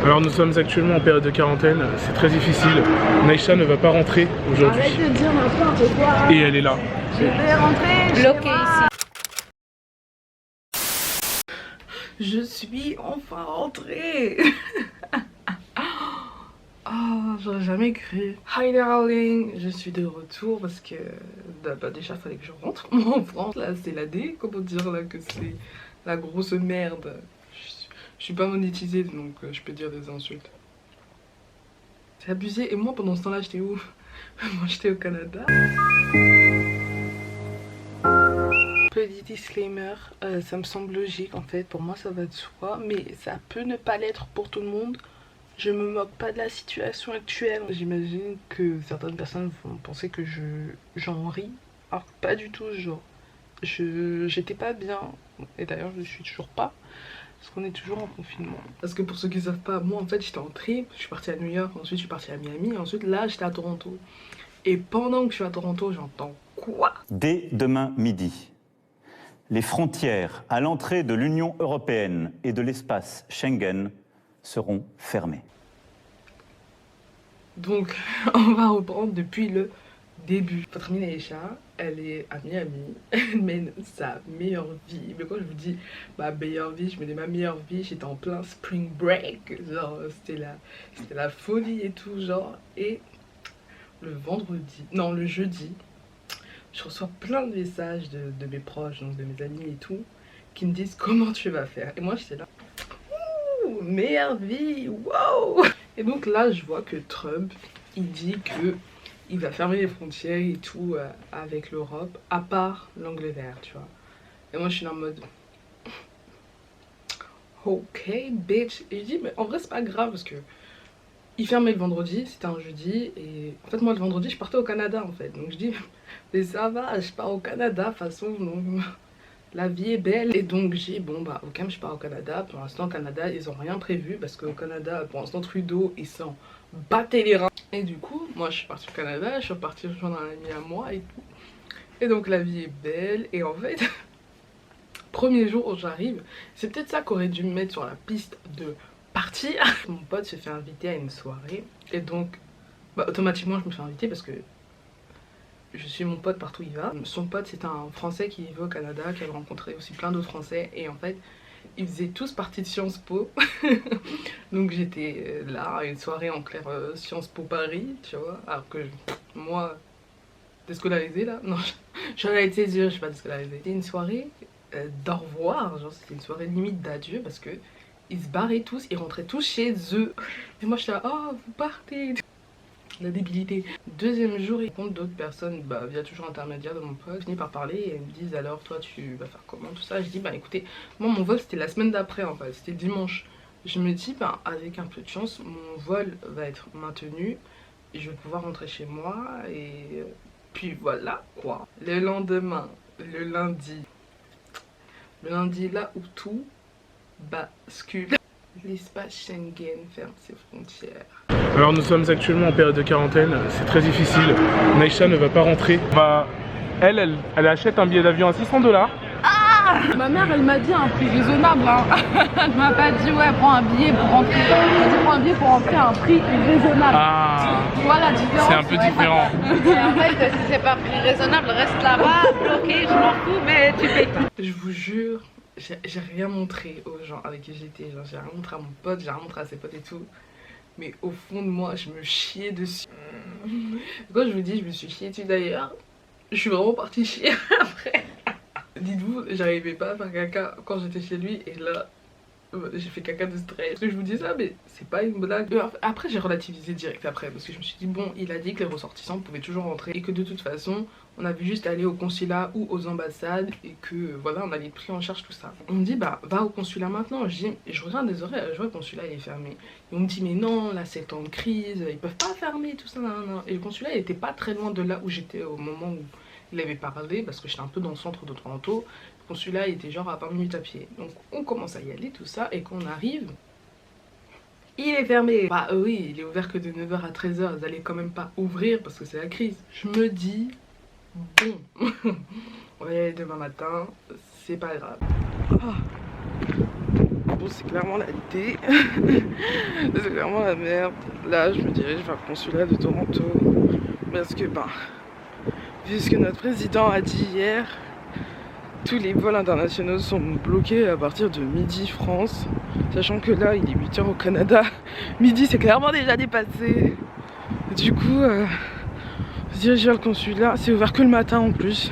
Alors nous sommes actuellement en période de quarantaine, c'est très difficile. Naïcha ne va pas rentrer aujourd'hui. Arrête de dire n'importe quoi. Et elle est là. Je vais rentrer bloqué ici. Je suis enfin rentrée. Oh, j'aurais jamais cru. Hi darling, je suis de retour parce que déjà il fallait que je rentre en France. Là c'est la D, comment dire là que c'est la grosse merde. Je suis pas monétisée donc je peux dire des insultes. C'est abusé. Et moi pendant ce temps là j'étais où? Moi j'étais au Canada. Petit disclaimer, ça me semble logique en fait, pour moi ça va de soi, mais ça peut ne pas l'être pour tout le monde. Je me moque pas de la situation actuelle. J'imagine que certaines personnes vont penser que j'en ris, alors que pas du tout, genre j'étais pas bien, et d'ailleurs je suis toujours pas, parce qu'on est toujours en confinement. Parce que pour ceux qui savent pas, moi en fait j'étais en trip, je suis partie à New York, ensuite je suis partie à Miami, et ensuite là j'étais à Toronto. Et pendant que je suis à Toronto, j'entends quoi? Dès demain midi, les frontières à l'entrée de l'Union européenne et de l'espace Schengen seront fermées. Donc, on va reprendre depuis le début. Fatrine Naïcha, elle est à Miami, elle mène sa meilleure vie. Mais quand je vous dis ma meilleure vie, je menais ma meilleure vie, j'étais en plein spring break, genre c'était la folie et tout, genre. Et le jeudi, je reçois plein de messages de mes proches, donc de mes amis et tout, qui me disent comment tu vas faire. Et moi j'étais là, ouh, meilleure vie, wow. Et donc là je vois que Trump, il dit que il va fermer les frontières et tout avec l'Europe, à part l'Angleterre, tu vois. Et moi je suis là en mode, ok bitch. Et je dis mais en vrai c'est pas grave parce que il fermait le vendredi, c'était un jeudi, et en fait moi le vendredi je partais au Canada en fait. Donc je dis mais ça va, je pars au Canada de toute façon, donc la vie est belle. Et donc j'ai bon bah ok je pars au Canada. Pour l'instant au Canada ils ont rien prévu parce qu'au Canada pour l'instant Trudeau il s'en battait les reins. Et du coup moi je suis partie au Canada, je suis partie rejoindre un ami à moi et tout. Et donc la vie est belle et en fait premier jour où j'arrive, c'est peut-être ça qu'aurait dû me mettre sur la piste de partir. Mon pote se fait inviter à une soirée et donc bah, automatiquement je me fais inviter parce que je suis mon pote partout où il va. Son pote c'est un français qui vit au Canada, qui avait rencontré aussi plein d'autres français et en fait ils faisaient tous partie de Sciences Po. Donc j'étais là à une soirée en clair Sciences Po Paris, tu vois, alors que moi déscolarisée là, non je suis été dire je suis pas déscolarisée. C'était une soirée d'au revoir, genre c'était une soirée limite d'adieu parce que ils se barraient tous, ils rentraient tous chez eux. Et moi je suis là, oh vous partez. La débilité. Deuxième jour, ils rencontrent d'autres personnes, bah via toujours intermédiaire de mon pote. Je finis par parler et ils me disent alors toi tu vas faire comment tout ça. Je dis bah écoutez, moi mon vol c'était la semaine d'après en fait, c'était dimanche. Je me dis bah avec un peu de chance mon vol va être maintenu et je vais pouvoir rentrer chez moi et puis voilà quoi. Le lendemain, le lundi là où tout bascule. L'espace Schengen ferme ses frontières. Alors nous sommes actuellement en période de quarantaine, c'est très difficile. Naïcha ne va pas rentrer. Elle achète un billet d'avion à 600 $. Ma mère elle m'a dit un prix raisonnable hein. Elle m'a pas dit ouais prends un billet pour rentrer. Elle m'a dit prends un billet pour rentrer à un prix raisonnable. Ah, Voilà différence. c'est un peu différent. En fait, si c'est pas prix raisonnable, reste là-bas, bloqué, je m'en fous, mais tu payes tout. Je vous jure, j'ai rien montré aux gens avec qui j'étais. J'ai rien montré à mon pote, j'ai rien montré à ses potes et tout. Mais au fond de moi, je me chiais dessus. Quand je vous dis je me suis chiée dessus d'ailleurs, je suis vraiment partie chier après. Dites-vous, j'arrivais pas à faire caca quand j'étais chez lui et là j'ai fait caca de stress. Parce que je vous dis ça mais c'est pas une blague. Après j'ai relativisé direct après parce que je me suis dit bon il a dit que les ressortissants pouvaient toujours rentrer et que de toute façon on avait juste à aller au consulat ou aux ambassades et que voilà on allait pris en charge tout ça. On me dit bah va au consulat maintenant. Je regarde des horaires, je vois le consulat il est fermé. Et on me dit mais non là c'est le temps de crise, ils peuvent pas fermer tout ça non. Et le consulat il était pas très loin de là où j'étais au moment où il avait parlé parce que j'étais un peu dans le centre de Toronto. Le consulat était genre à 20 minutes à pied. Donc on commence à y aller tout ça et quand on arrive il est fermé. Bah oui il est ouvert que de 9 h à 13 h. Ils allaient quand même pas ouvrir parce que c'est la crise. Je me dis bon on va y aller demain matin, c'est pas grave. Bon c'est clairement la D. C'est clairement la merde. Là, je me dirige vers le consulat de Toronto. Parce que, vu ce que notre président a dit hier, tous les vols internationaux sont bloqués à partir de midi France. Sachant que là, il est 8 h au Canada. Midi, c'est clairement déjà dépassé. Du coup, je dirige vers le consulat. C'est ouvert que le matin en plus.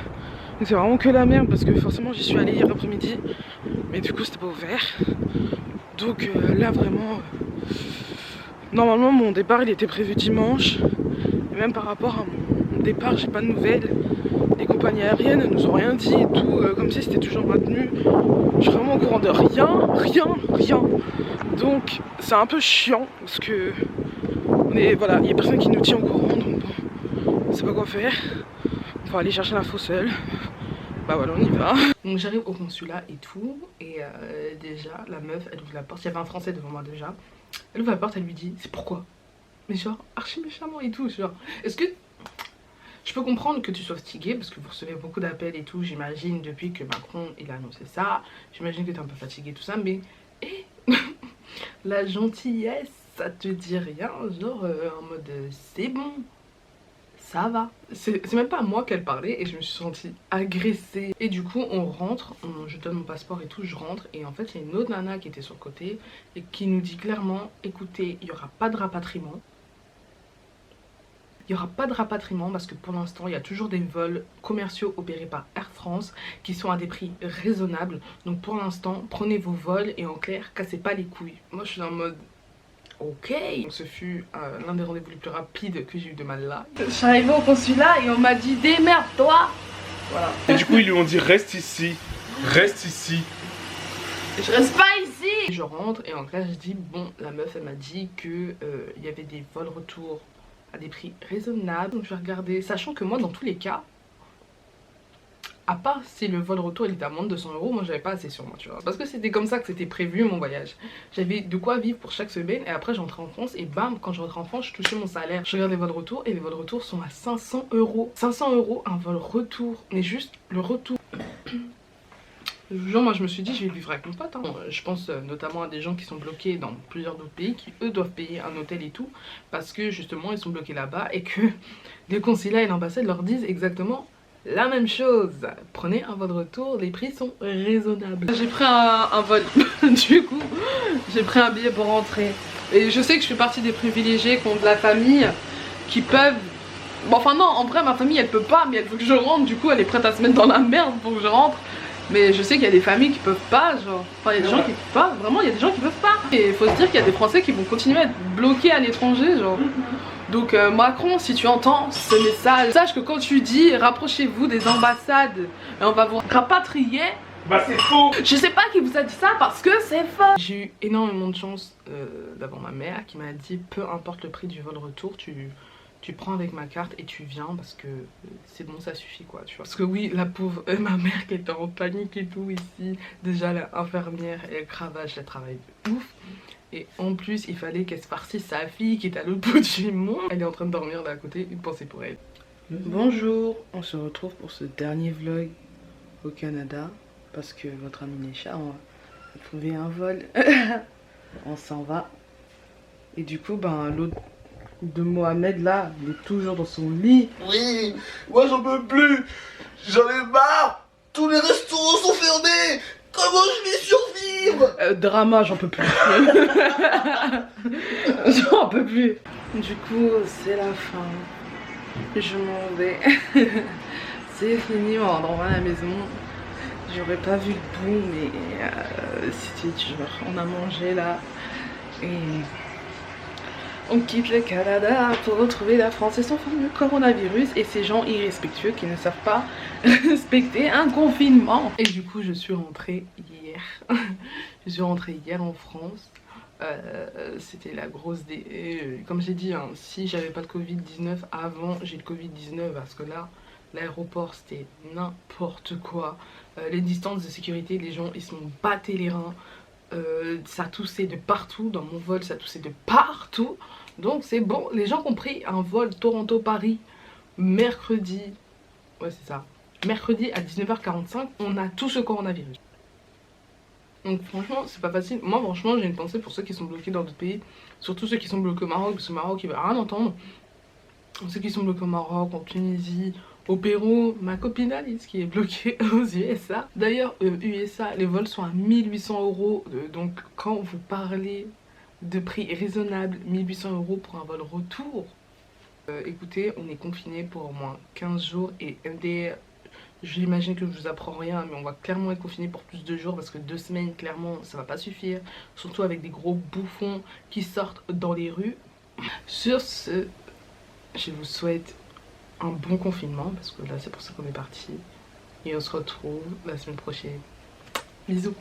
Donc c'est vraiment que la merde parce que forcément j'y suis allée hier après-midi. Mais du coup, c'était pas ouvert. Donc là, vraiment... Normalement, mon départ, il était prévu dimanche. Et même par rapport à mon départ, j'ai pas de nouvelles. Les compagnies aériennes ne nous ont rien dit et tout, comme si c'était toujours maintenu. Je suis vraiment au courant de rien. Donc c'est un peu chiant parce que voilà, il y a personne qui nous tient au courant, donc bon, on sait pas quoi faire. On va aller chercher l'info seule. Bah voilà, on y va. Donc j'arrive au consulat et tout, et déjà la meuf, elle ouvre la porte. Il y avait un Français devant moi déjà. Elle ouvre la porte, elle lui dit c'est pourquoi. Mais genre archi méchamment et tout, genre est-ce que je peux comprendre que tu sois fatigué parce que vous recevez beaucoup d'appels et tout, j'imagine, depuis que Macron il a annoncé ça. J'imagine que tu es un peu fatigué tout ça, mais la gentillesse, ça te dit rien, genre en mode c'est bon, ça va. C'est même pas à moi qu'elle parlait et je me suis sentie agressée. Et du coup on rentre, je donne mon passeport et tout, je rentre et en fait il y a une autre nana qui était sur le côté et qui nous dit clairement écoutez, il n'y aura pas de rapatriement. Il n'y aura pas de rapatriement parce que pour l'instant il y a toujours des vols commerciaux opérés par Air France qui sont à des prix raisonnables. Donc pour l'instant prenez vos vols et en clair cassez pas les couilles. Moi je suis en mode ok. Ce fut l'un des rendez-vous les plus rapides que j'ai eu de ma life. Je suis arrivée au consulat et on m'a dit démerde-toi. Voilà. Et du coup ils lui ont dit reste ici. Reste ici. Je reste pas ici. Je rentre et en clair je dis bon, la meuf elle m'a dit que il y avait des vols retour à des prix raisonnables. Donc je vais regarder, sachant que moi dans tous les cas, à part si le vol retour il était à moins de 200 €, moi j'avais pas assez sur moi, tu vois, parce que c'était comme ça que c'était prévu mon voyage. J'avais de quoi vivre pour chaque semaine et après j'entrais en France et bam, quand je rentrais en France je touchais mon salaire. Je regarde les vols retour et les vols retour sont à 500 €. 500 € un vol retour, mais juste le retour. Genre moi je me suis dit je vais vivre avec mon pote, hein. Je pense notamment à des gens qui sont bloqués dans plusieurs d'autres pays qui eux doivent payer un hôtel et tout parce que justement ils sont bloqués là-bas et que les consulats et l'ambassade leur disent exactement la même chose. Prenez un vol retour, les prix sont raisonnables. J'ai pris un vol du coup j'ai pris un billet pour rentrer et je sais que je fais partie des privilégiés qui ont de la famille qui peuvent... Bon enfin non, en vrai ma famille elle peut pas mais elle veut que je rentre, du coup elle est prête à se mettre dans la merde pour que je rentre. Mais je sais qu'il y a des familles qui peuvent pas, genre. Enfin, il y a des gens qui peuvent pas, vraiment, il y a des gens qui peuvent pas. Et il faut se dire qu'il y a des Français qui vont continuer à être bloqués à l'étranger, genre. Donc, Macron, si tu entends ce message, sache que quand tu dis rapprochez-vous des ambassades et on va vous rapatrier. Bah, c'est faux! Je sais pas qui vous a dit ça parce que c'est faux! J'ai eu énormément de chance d'avoir ma mère qui m'a dit peu importe le prix du vol retour, tu prends avec ma carte et tu viens parce que c'est bon, ça suffit quoi, tu vois. Parce que oui, la pauvre, ma mère qui était en panique et tout ici, déjà l'infirmière elle cravache, elle travaille de ouf. Et en plus, il fallait qu'elle se farcisse sa fille qui est à l'autre bout du monde. Elle est en train de dormir d'à côté, une pensée pour elle. Bonjour, on se retrouve pour ce dernier vlog au Canada parce que votre ami Necha a trouvé un vol. On s'en va. Et du coup, ben l'autre de Mohamed là, il est toujours dans son lit. Oui, moi j'en peux plus. J'en ai marre. Tous les restaurants sont fermés. Comment je vais survivre? Drama, j'en peux plus. J'en peux plus. Du coup, c'est la fin. Je m'en vais. C'est fini, on rentre à la maison. J'aurais pas vu le bout, mais c'était dur. On a mangé là. Et on quitte le Canada pour retrouver la France et son fameux coronavirus et ces gens irrespectueux qui ne savent pas respecter un confinement. Et du coup, je suis rentrée hier. Je suis rentrée hier en France. C'était la grosse comme j'ai dit, hein, si j'avais pas de Covid-19 avant, j'ai le Covid-19 parce que là, l'aéroport c'était n'importe quoi. Les distances de sécurité, les gens ils se m'ont batté les reins. Ça toussait de partout, dans mon vol ça toussait de partout. Donc c'est bon, les gens ont pris un vol Toronto-Paris mercredi. Ouais c'est ça. Mercredi à 19 h 45, on a tous le coronavirus. Donc franchement, c'est pas facile. Moi, franchement, j'ai une pensée pour ceux qui sont bloqués dans d'autres pays. Surtout ceux qui sont bloqués au Maroc, parce que le Maroc, il va rien entendre. Ceux qui sont bloqués au Maroc, en Tunisie, au Pérou, ma copine Alice qui est bloquée aux USA. D'ailleurs, USA, les vols sont à 1800 €. Donc quand vous parlez de prix raisonnable, 1800 € pour un vol retour. Écoutez, on est confiné pour au moins 15 jours et MDR, j'imagine que je vous apprends rien, mais on va clairement être confiné pour plus de jours parce que 2 semaines, clairement, ça va pas suffire. Surtout avec des gros bouffons qui sortent dans les rues. Sur ce, je vous souhaite un bon confinement parce que là, c'est pour ça qu'on est parti. Et on se retrouve la semaine prochaine. Bisous.